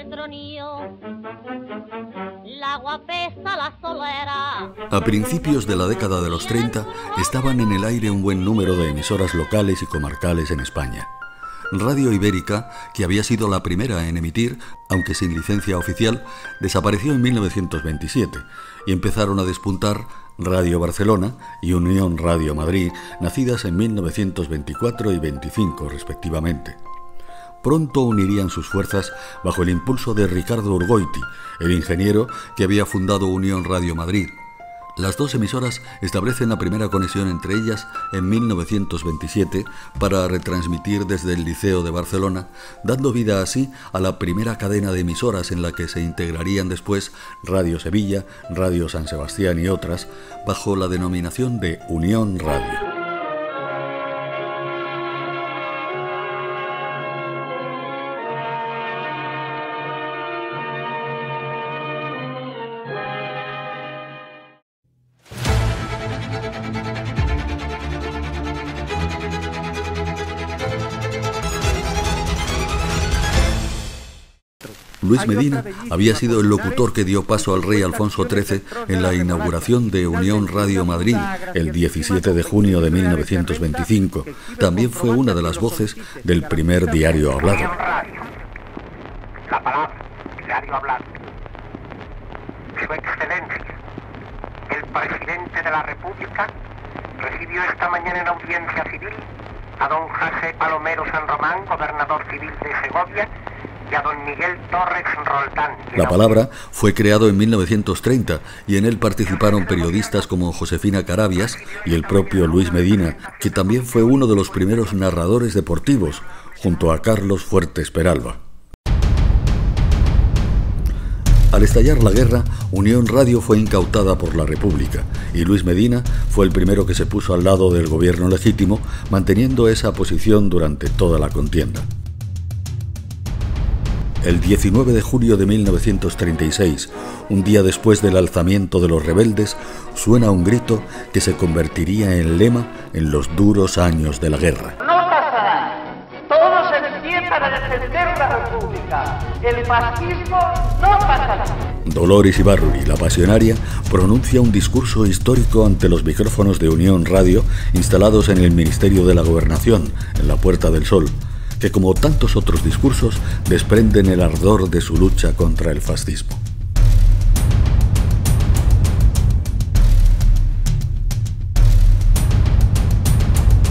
Petronio, la guapesa, la solera. A principios de la década de los 30 estaban en el aire un buen número de emisoras locales y comarcales en España. Radio Ibérica, que había sido la primera en emitir, aunque sin licencia oficial, desapareció en 1927 y empezaron a despuntar Radio Barcelona y Unión Radio Madrid, nacidas en 1924 y 25 respectivamente. Pronto unirían sus fuerzas bajo el impulso de Ricardo Urgoiti, el ingeniero que había fundado Unión Radio Madrid. Las dos emisoras establecen la primera conexión entre ellas en 1927 para retransmitir desde el Liceo de Barcelona, dando vida así a la primera cadena de emisoras en la que se integrarían después Radio Sevilla, Radio San Sebastián y otras, bajo la denominación de Unión Radio. Luis Medina había sido el locutor que dio paso al rey Alfonso XIII en la inauguración de Unión Radio Madrid el 17 de junio de 1925. También fue una de las voces del primer diario hablado. La palabra, diario hablado. Su Excelencia, el presidente de la República, recibió esta mañana en audiencia civil a don José Palomero San Román, gobernador civil de Segovia, y a don Miguel Torres Roldán. La palabra fue creado en 1930 y en él participaron periodistas como Josefina Carabias y el propio Luis Medina, que también fue uno de los primeros narradores deportivos, junto a Carlos Fuertes Peralba. Al estallar la guerra, Unión Radio fue incautada por la República y Luis Medina fue el primero que se puso al lado del gobierno legítimo, manteniendo esa posición durante toda la contienda. El 19 de julio de 1936, un día después del alzamiento de los rebeldes, suena un grito que se convertiría en lema en los duros años de la guerra. No pasará. Todos empiezan a defender la República. El fascismo no pasará. Dolores Ibarruri, la pasionaria, pronuncia un discurso histórico ante los micrófonos de Unión Radio instalados en el Ministerio de la Gobernación, en la Puerta del Sol, que como tantos otros discursos desprenden el ardor de su lucha contra el fascismo.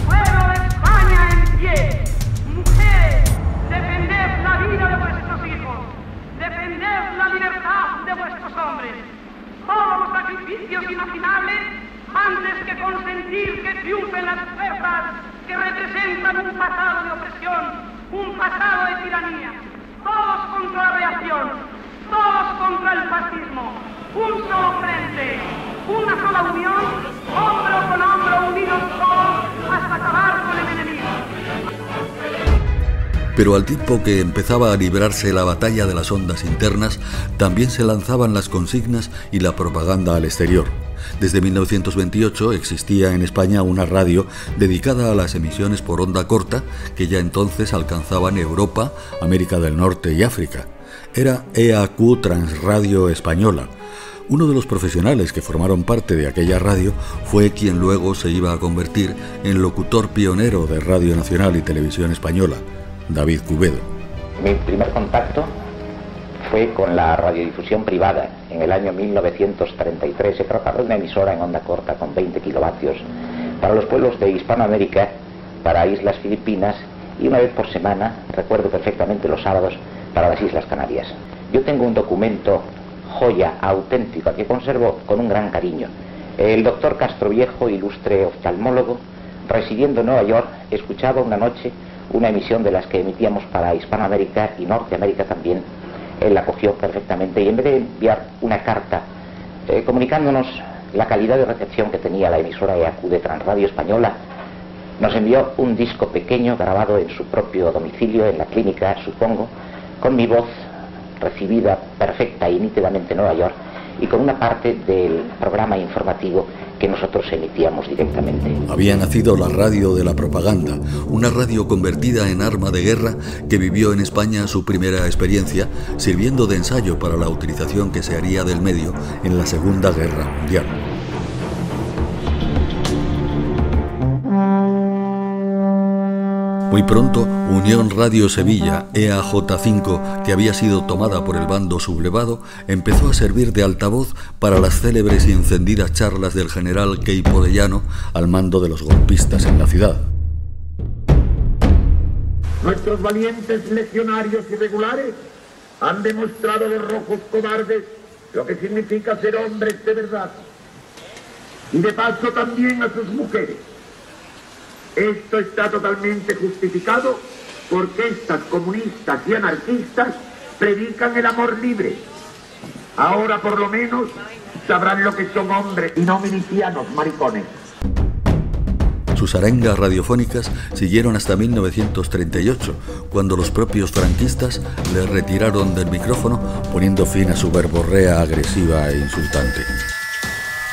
¡Pueblo de España en pie! ¡Mujeres, defended la vida de vuestros hijos! ¡Defended la libertad de vuestros hombres! Todos los sacrificios imaginables antes que consentir que triunfen las fuerzas que representan un pasado de opresión, un pasado de tiranía. Todos contra la reacción, todos contra el fascismo. Un solo frente, una sola unión, hombro con hombro, unidos todos hasta acabar con el enemigo. Pero al tiempo que empezaba a librarse la batalla de las ondas internas, también se lanzaban las consignas y la propaganda al exterior. Desde 1928 existía en España una radio dedicada a las emisiones por onda corta que ya entonces alcanzaban Europa, América del Norte y África. Era EAQ Transradio Española. Uno de los profesionales que formaron parte de aquella radio fue quien luego se iba a convertir en locutor pionero de Radio Nacional y Televisión Española, David Cubedo. Mi primer contacto fue con la radiodifusión privada en el año 1933. Se trataba de una emisora en onda corta con 20 kilovatios para los pueblos de Hispanoamérica, para Islas Filipinas y una vez por semana, recuerdo perfectamente los sábados, para las Islas Canarias. Yo tengo un documento joya, auténtico, que conservo con un gran cariño. El doctor Castroviejo, ilustre oftalmólogo, residiendo en Nueva York, escuchaba una noche una emisión de las que emitíamos para Hispanoamérica y Norteamérica también. Él la cogió perfectamente y en vez de enviar una carta comunicándonos la calidad de recepción que tenía la emisora EAQ de Transradio Española, nos envió un disco pequeño grabado en su propio domicilio, en la clínica, supongo, con mi voz recibida perfecta y nítidamente en Nueva York y con una parte del programa informativo que nosotros emitíamos directamente. Había nacido la radio de la propaganda, una radio convertida en arma de guerra que vivió en España su primera experiencia, sirviendo de ensayo para la utilización que se haría del medio en la Segunda Guerra Mundial. Muy pronto, Unión Radio Sevilla, EAJ5, que había sido tomada por el bando sublevado, empezó a servir de altavoz para las célebres y encendidas charlas del general Queipo de Llano al mando de los golpistas en la ciudad. Nuestros valientes legionarios irregulares han demostrado a los rojos cobardes lo que significa ser hombres de verdad. Y de paso también a sus mujeres. Esto está totalmente justificado porque estas comunistas y anarquistas predican el amor libre. Ahora por lo menos sabrán lo que son hombres y no milicianos maricones. Sus arengas radiofónicas siguieron hasta 1938, cuando los propios franquistas le retiraron del micrófono, poniendo fin a su verborrea agresiva e insultante.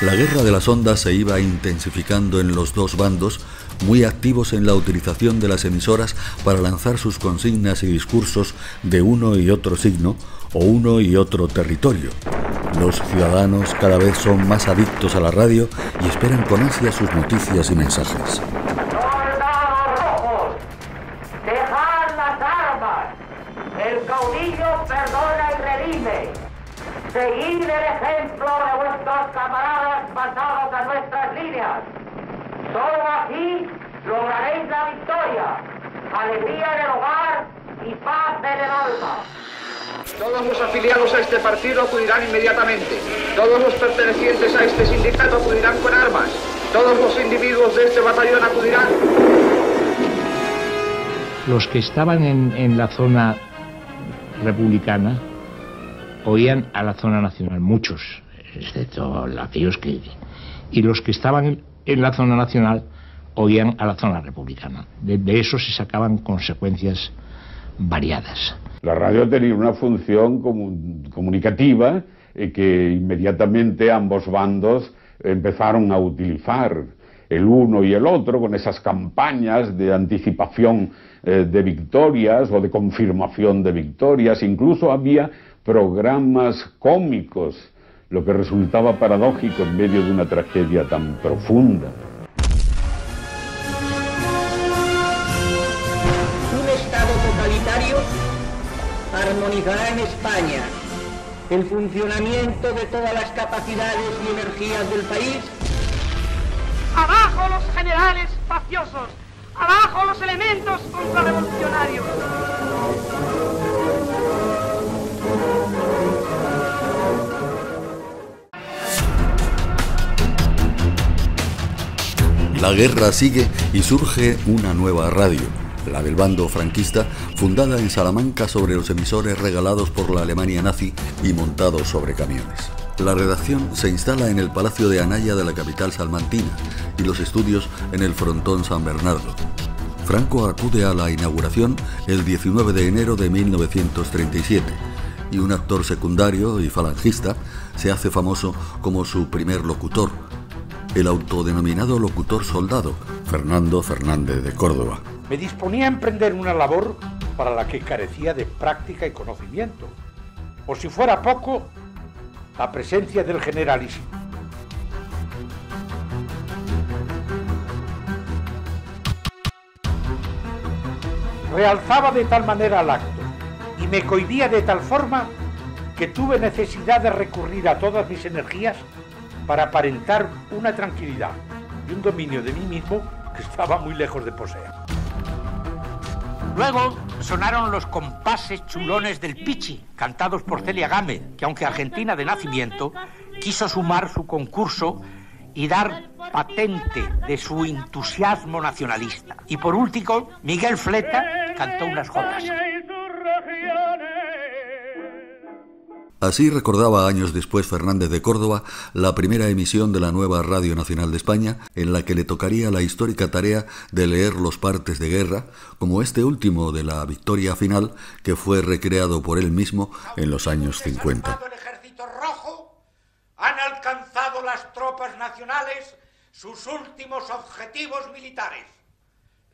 La guerra de las ondas se iba intensificando en los dos bandos, muy activos en la utilización de las emisoras para lanzar sus consignas y discursos de uno y otro signo o uno y otro territorio. Los ciudadanos cada vez son más adictos a la radio y esperan con ansia sus noticias y mensajes. ¡Soldados rojos! ¡Dejad las armas! El caudillo perdona y redime. Seguid el ejemplo de vuestros camaradas pasados a nuestras líneas. Solo así lograréis la victoria, alegría en el hogar y paz en el alma. Todos los afiliados a este partido acudirán inmediatamente. Todos los pertenecientes a este sindicato acudirán con armas. Todos los individuos de este batallón acudirán. Los que estaban en la zona republicana oían a la zona nacional, muchos, excepto aquellos que... Y los que estaban en la zona nacional oían a la zona republicana. De eso se sacaban consecuencias variadas. La radio tenía una función comunicativa que inmediatamente ambos bandos empezaron a utilizar, el uno y el otro, con esas campañas de anticipación de victorias o de confirmación de victorias. Incluso había programas cómicos, lo que resultaba paradójico en medio de una tragedia tan profunda. Un Estado totalitario armonizará en España el funcionamiento de todas las capacidades y energías del país. ¡Abajo los generales faciosos! ¡Abajo los elementos contrarrevolucionarios! La guerra sigue y surge una nueva radio, la del bando franquista, fundada en Salamanca sobre los emisores regalados por la Alemania nazi y montados sobre camiones. La redacción se instala en el Palacio de Anaya de la capital salmantina y los estudios en el Frontón San Bernardo. Franco acude a la inauguración el 19 de enero de 1937 y un actor secundario y falangista se hace famoso como su primer locutor, el autodenominado locutor soldado, Fernando Fernández de Córdoba. Me disponía a emprender una labor para la que carecía de práctica y conocimiento. Por si fuera poco, la presencia del generalísimo. Realzaba de tal manera el acto y me cohibía de tal forma que tuve necesidad de recurrir a todas mis energías para aparentar una tranquilidad y un dominio de mí mismo que estaba muy lejos de poseer. Luego sonaron los compases chulones del Pichi, cantados por Celia Gámez, que aunque argentina de nacimiento, quiso sumar su concurso y dar patente de su entusiasmo nacionalista. Y por último, Miguel Fleta cantó unas jotas. Así recordaba años después Fernández de Córdoba la primera emisión de la nueva Radio Nacional de España, en la que le tocaría la histórica tarea de leer los partes de guerra, como este último de la victoria final, que fue recreado por él mismo en los años 50. El ejército rojo han alcanzado las tropas tropas nacionales sus últimos objetivos militares.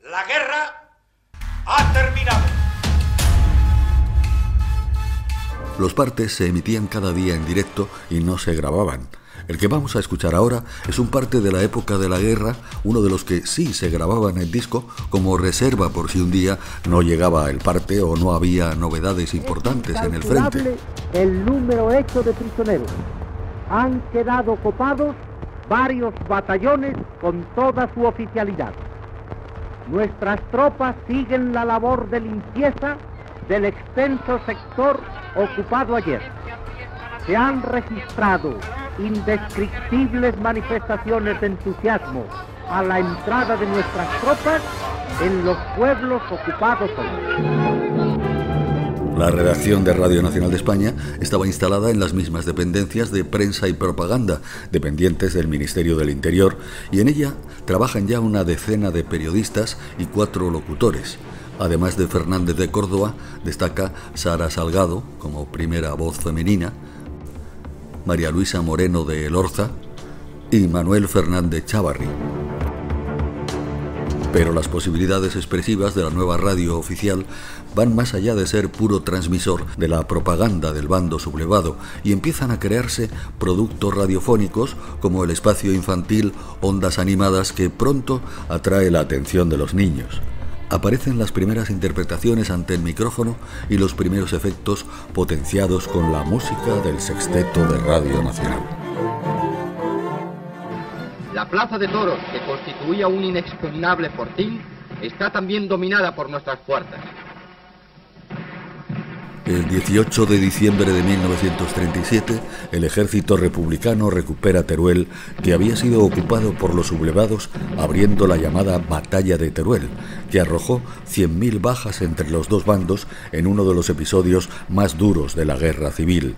La guerra ha terminado. Los partes se emitían cada día en directo y no se grababan. El que vamos a escuchar ahora es un parte de la época de la guerra, uno de los que sí se grababa en el disco como reserva por si un día no llegaba el parte o no había novedades importantes en el frente. El número hecho de prisioneros. Han quedado copados varios batallones con toda su oficialidad. Nuestras tropas siguen la labor de limpieza del extenso sector ocupado ayer. Se han registrado indescriptibles manifestaciones de entusiasmo a la entrada de nuestras tropas en los pueblos ocupados hoy. La redacción de Radio Nacional de España estaba instalada en las mismas dependencias de prensa y propaganda, dependientes del Ministerio del Interior, y en ella trabajan ya una decena de periodistas y 4 locutores. Además de Fernández de Córdoba, destaca Sara Salgado como primera voz femenina, María Luisa Moreno de Elorza y Manuel Fernández Chávarri. Pero las posibilidades expresivas de la nueva radio oficial van más allá de ser puro transmisor de la propaganda del bando sublevado y empiezan a crearse productos radiofónicos como el espacio infantil Ondas Animadas, que pronto atrae la atención de los niños. Aparecen las primeras interpretaciones ante el micrófono y los primeros efectos potenciados con la música del sexteto de Radio Nacional. La plaza de toros, que constituía un inexpugnable fortín, está también dominada por nuestras fuerzas. El 18 de diciembre de 1937, el ejército republicano recupera Teruel, que había sido ocupado por los sublevados, abriendo la llamada Batalla de Teruel, que arrojó 100.000 bajas entre los dos bandos en uno de los episodios más duros de la guerra civil,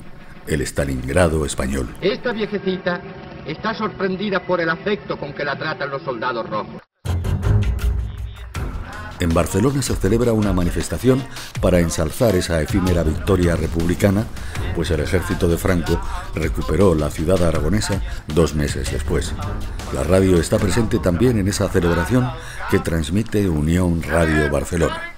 el Stalingrado español. Esta viejecita está sorprendida por el afecto con que la tratan los soldados rojos. En Barcelona se celebra una manifestación para ensalzar esa efímera victoria republicana, pues el ejército de Franco recuperó la ciudad aragonesa 2 meses después. La radio está presente también en esa celebración que transmite Unión Radio Barcelona.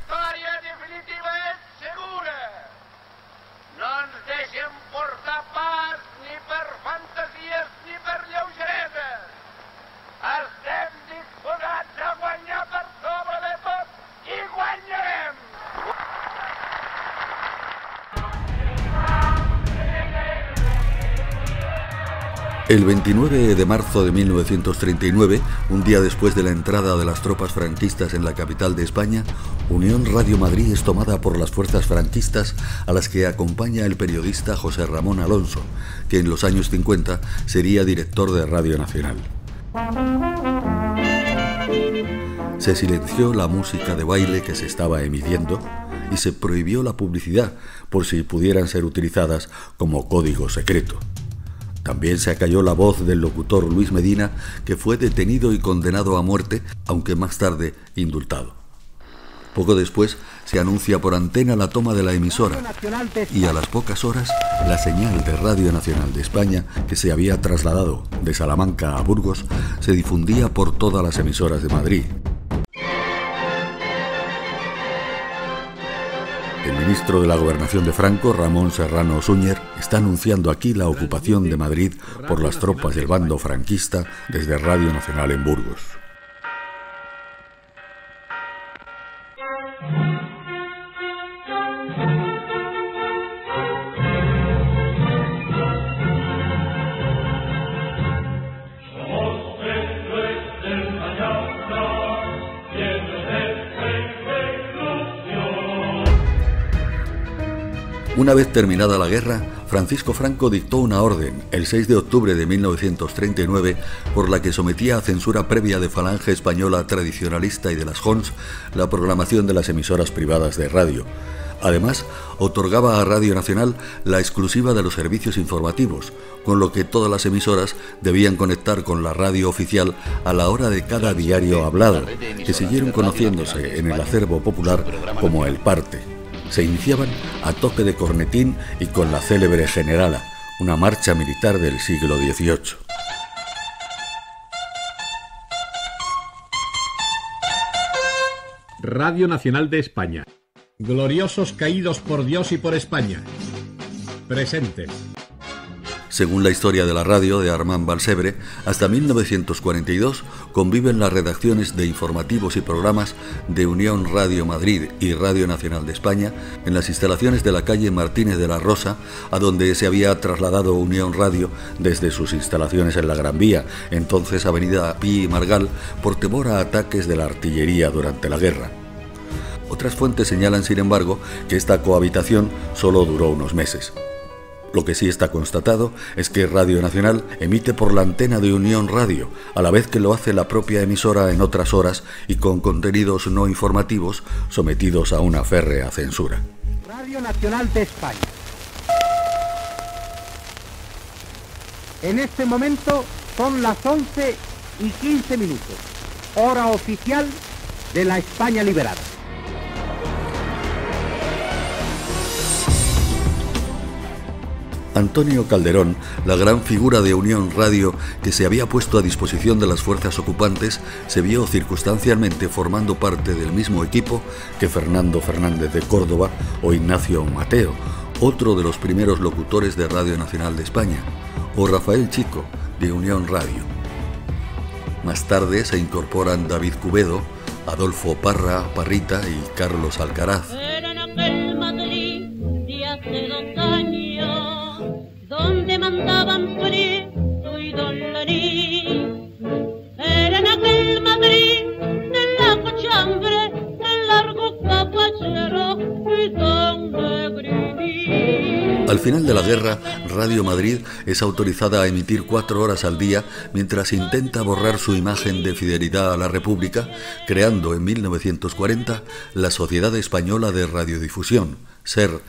El 29 de marzo de 1939, un día después de la entrada de las tropas franquistas en la capital de España, Unión Radio Madrid es tomada por las fuerzas franquistas, a las que acompaña el periodista José Ramón Alonso, que en los años 50 sería director de Radio Nacional. Se silenció la música de baile que se estaba emitiendo y se prohibió la publicidad por si pudieran ser utilizadas como código secreto. También se acalló la voz del locutor Luis Medina, que fue detenido y condenado a muerte, aunque más tarde indultado. Poco después se anuncia por antena la toma de la emisora y a las pocas horas la señal de Radio Nacional de España, que se había trasladado de Salamanca a Burgos, se difundía por todas las emisoras de Madrid. El ministro de la Gobernación de Franco, Ramón Serrano Suñer, está anunciando aquí la ocupación de Madrid por las tropas del bando franquista desde Radio Nacional en Burgos. Una vez terminada la guerra, Francisco Franco dictó una orden, el 6 de octubre de 1939, por la que sometía a censura previa de Falange Española Tradicionalista y de las Jons la programación de las emisoras privadas de radio. Además, otorgaba a Radio Nacional la exclusiva de los servicios informativos, con lo que todas las emisoras debían conectar con la radio oficial a la hora de cada diario hablado, que siguieron conociéndose en el acervo popular como el parte. Se iniciaban a toque de cornetín y con la célebre Generala, una marcha militar del siglo XVIII. Radio Nacional de España. Gloriosos caídos por Dios y por España. Presentes. Según la historia de la radio de Armand Balsebre, hasta 1942 conviven las redacciones de informativos y programas de Unión Radio Madrid y Radio Nacional de España en las instalaciones de la calle Martínez de la Rosa, a donde se había trasladado Unión Radio desde sus instalaciones en la Gran Vía, entonces Avenida Pi y Margal, por temor a ataques de la artillería durante la guerra. Otras fuentes señalan, sin embargo, que esta cohabitación solo duró unos meses. Lo que sí está constatado es que Radio Nacional emite por la antena de Unión Radio, a la vez que lo hace la propia emisora en otras horas y con contenidos no informativos sometidos a una férrea censura. Radio Nacional de España. En este momento son las 11:15, hora oficial de la España liberada. Antonio Calderón, la gran figura de Unión Radio que se había puesto a disposición de las fuerzas ocupantes, se vio circunstancialmente formando parte del mismo equipo que Fernando Fernández de Córdoba o Ignacio Mateo, otro de los primeros locutores de Radio Nacional de España, o Rafael Chico, de Unión Radio. Más tarde se incorporan David Cubedo, Adolfo Parrita y Carlos Alcaraz. Donde mandaban Prieto y Don Laní, era en aquel Madrid de la cochambre, el largo caballero y Don Negrini. Al final de la guerra, Radio Madrid es autorizada a emitir 4 horas al día mientras intenta borrar su imagen de fidelidad a la República, creando en 1940 la Sociedad Española de Radiodifusión, SER,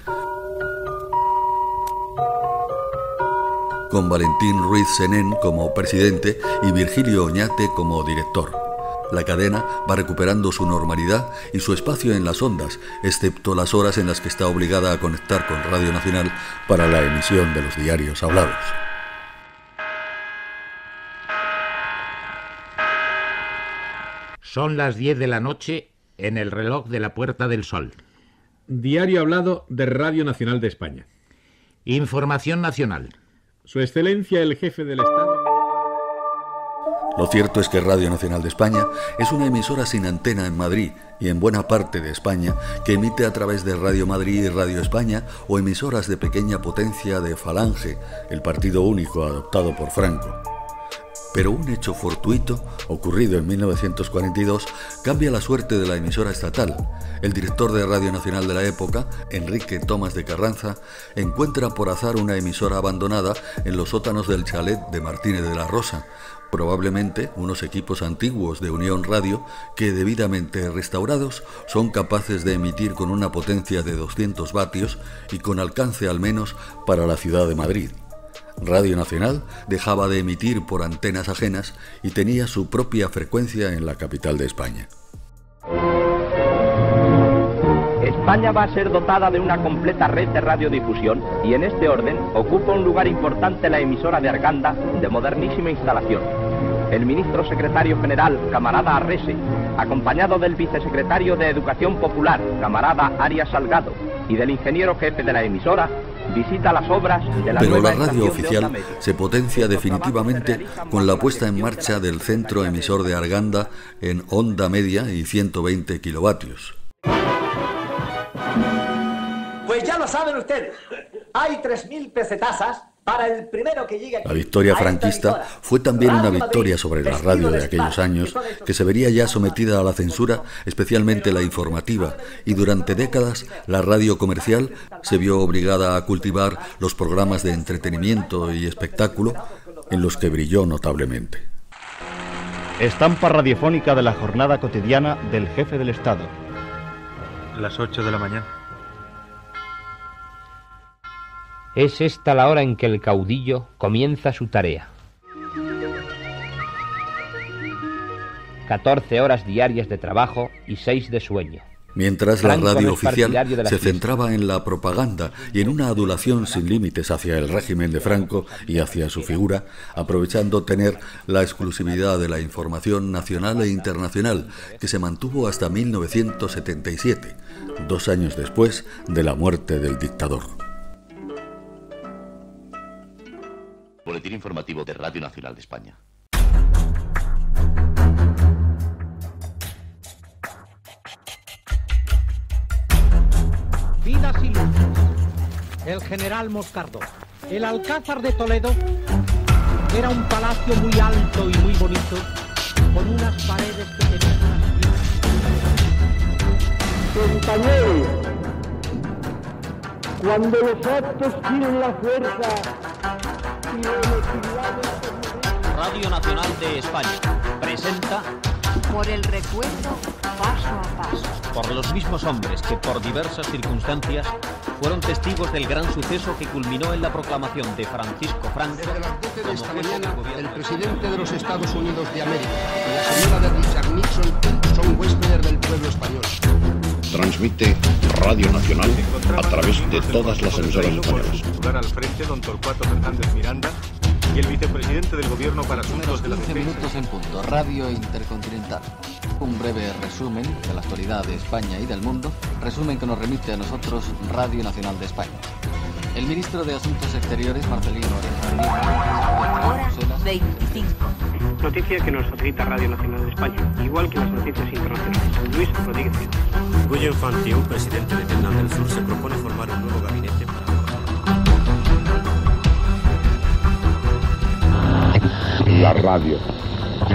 con Valentín Ruiz Senén como presidente y Virgilio Oñate como director. La cadena va recuperando su normalidad y su espacio en las ondas, excepto las horas en las que está obligada a conectar con Radio Nacional para la emisión de los diarios hablados. Son las 10 de la noche en el reloj de la Puerta del Sol. Diario hablado de Radio Nacional de España. Información nacional. Su Excelencia el Jefe del Estado. Lo cierto es que Radio Nacional de España es una emisora sin antena en Madrid y en buena parte de España, que emite a través de Radio Madrid y Radio España o emisoras de pequeña potencia de Falange, el partido único adoptado por Franco. Pero un hecho fortuito, ocurrido en 1942, cambia la suerte de la emisora estatal. El director de Radio Nacional de la época, Enrique Tomás de Carranza, encuentra por azar una emisora abandonada en los sótanos del chalet de Martínez de la Rosa, probablemente unos equipos antiguos de Unión Radio que, debidamente restaurados, son capaces de emitir con una potencia de 200 vatios y con alcance al menos para la ciudad de Madrid. Radio Nacional dejaba de emitir por antenas ajenas y tenía su propia frecuencia en la capital de España. España va a ser dotada de una completa red de radiodifusión y en este orden ocupa un lugar importante la emisora de Arganda, de modernísima instalación. El ministro secretario general, camarada Arrese, acompañado del vicesecretario de Educación Popular, camarada Arias Salgado, y del ingeniero jefe de la emisora, visita las obras de la Pero nueva la radio estación de oficial Onda Media. se potencia definitivamente con la puesta en marcha del centro emisor de Arganda en onda media y 120 kilovatios. Pues ya lo saben ustedes, hay 3.000 pesetasas para el primero que llegue aquí. La victoria franquista fue también una victoria sobre la radio de aquellos años, que se vería ya sometida a la censura, especialmente la informativa, y durante décadas la radio comercial se vio obligada a cultivar los programas de entretenimiento y espectáculo, en los que brilló notablemente. Estampa radiofónica de la jornada cotidiana del jefe del Estado. Las 8 de la mañana. Es esta la hora en que el caudillo comienza su tarea. 14 horas diarias de trabajo y 6 de sueño. Mientras la Franco no radio es oficial partidario de las se fiestas. centraba en la propaganda y en una adulación sin límites hacia el régimen de Franco y hacia su figura, aprovechando tener la exclusividad de la información nacional e internacional, que se mantuvo hasta 1977, 2 años después de la muerte del dictador. Boletín informativo de Radio Nacional de España. Vidas y luces. El general Moscardó. El Alcázar de Toledo era un palacio muy alto y muy bonito, con unas paredes que tenían Compañeros, cuando los actos tienen la fuerza y la emotividad de... Radio Nacional de España presenta Por el recuerdo paso a paso. por los mismos hombres que por diversas circunstancias fueron testigos del gran suceso que culminó en la proclamación de Francisco Franco. Desde las 12 de esta mañana, el presidente de los Estados Unidos de América y la señora de Richard Nixon son huéspedes del pueblo español. Transmite Radio Nacional a través de todas las emisoras españolas. Lugar al frente, don Torcuato Fernández Miranda, y el vicepresidente del Gobierno para Asuntos de la 15 Defensa. minutos en punto. Radio Intercontinental. Un breve resumen de la actualidad de España y del mundo. Resumen que nos remite a nosotros Radio Nacional de España. El ministro de Asuntos Exteriores, Marcelino Oreja. Hora 25. Noticia que nos facilita Radio Nacional de España, igual que las noticias internacionales. Luis Rodríguez. Guyen Fan Thieu, presidente de Vietnam del Sur, se propone formar un nuevo gabinete para... La radio.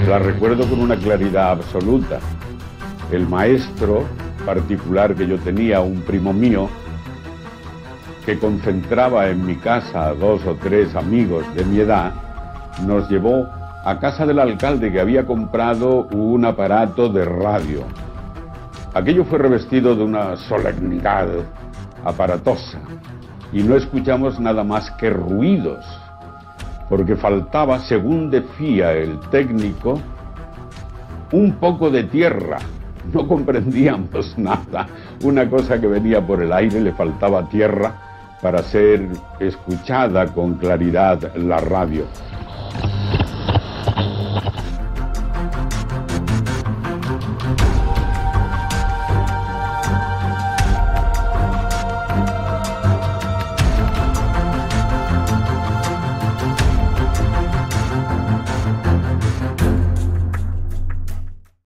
La recuerdo con una claridad absoluta. El maestro particular que yo tenía, un primo mío, que concentraba en mi casa a 2 o 3 amigos de mi edad, nos llevó a casa del alcalde que había comprado un aparato de radio. Aquello fue revestido de una solemnidad aparatosa y no escuchamos nada más que ruidos, porque faltaba, según decía el técnico, un poco de tierra. No comprendíamos nada. Una cosa que venía por el aire, le faltaba tierra para ser escuchada con claridad la radio.